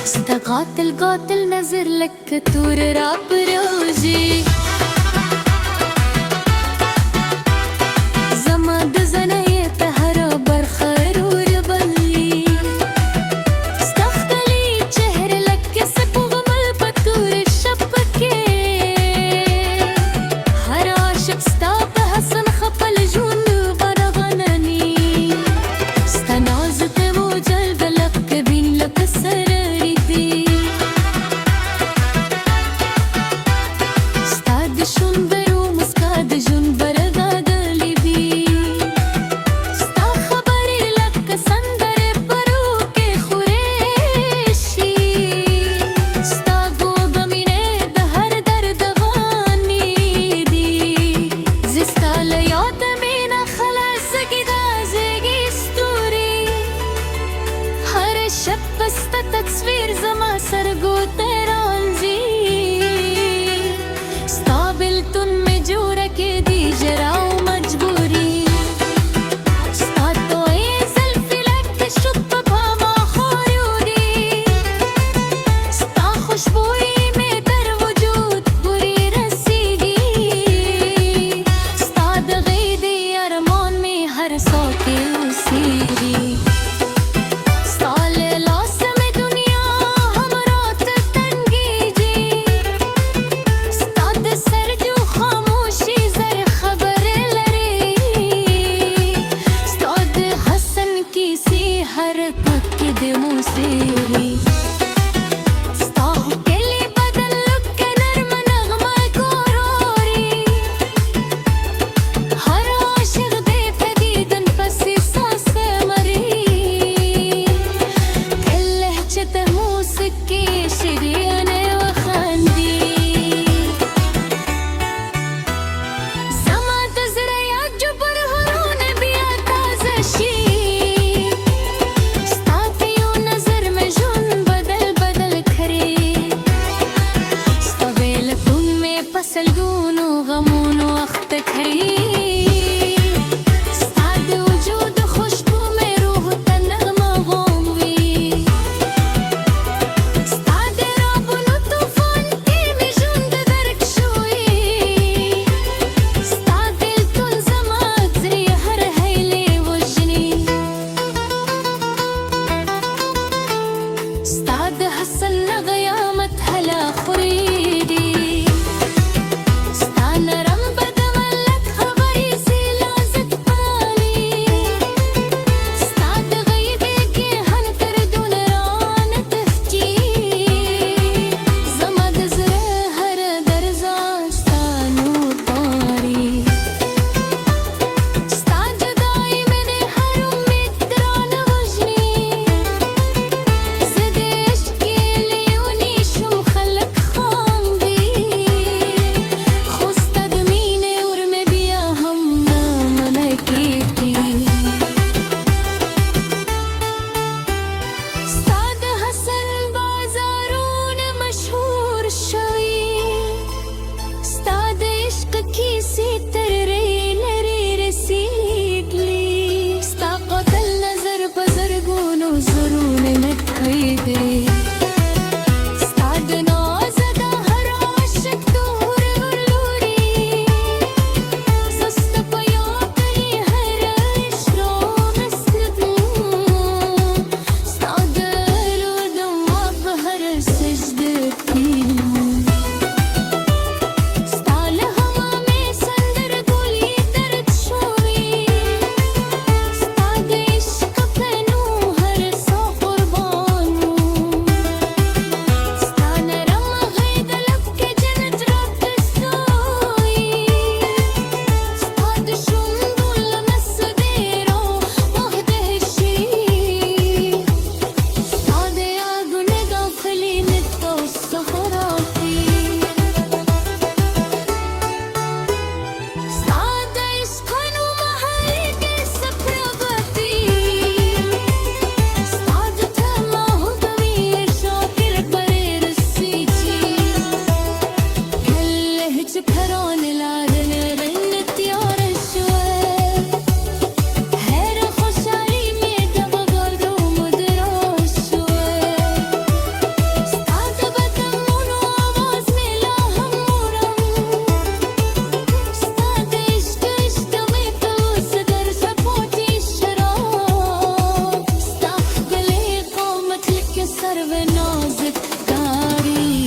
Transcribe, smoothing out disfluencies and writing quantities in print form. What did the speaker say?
ستا قاتل قاتل نظر لك تور راب روجي زمان دزناي تهرا برخرور بلي استخدلي شهر لك سبوغ ملبتور الشبكة هر عاشق ستاب حسن خفل جون برغنني استنازت موجل بلق بين لك سرري دي استاد شون برو مسكاد جون برغا قلبي ستا خبري لك سندر برو کے خورشي ستا غوغ مینه دهر درد غاني دي زستا لیاد مینا خلاص گدا زگی ستوري هر شب بستا تصویر زما سرگو ترانزی ستابل تن میں جو رکھے دی جراؤ مجبوری ستا تو اے زلفی لک شط بھاما خورودی ستا خوشبوئی میں در وجود بری رسیدی ستا دغیدی ارمان میں ہر سو کے اسیری हर पक्के मुसेरी स्ताहु केली बदल लुक नरम नगमा कोरोरी हर आशिक दे फदीदन पसी सांस मरी كله جته موسيقي شريانه وخندي زما تزريا جبر هرون بيا تازه شي سلقون وغمون وقت كريم استعد وجود خشبو ميروه النغمة غومي استعد رابو الطوفان كيمي جند درك شوي استعد التون زمات زري هر هيلي وجني استعد حسن غيامت هلا خريدي خلك خان نازك داري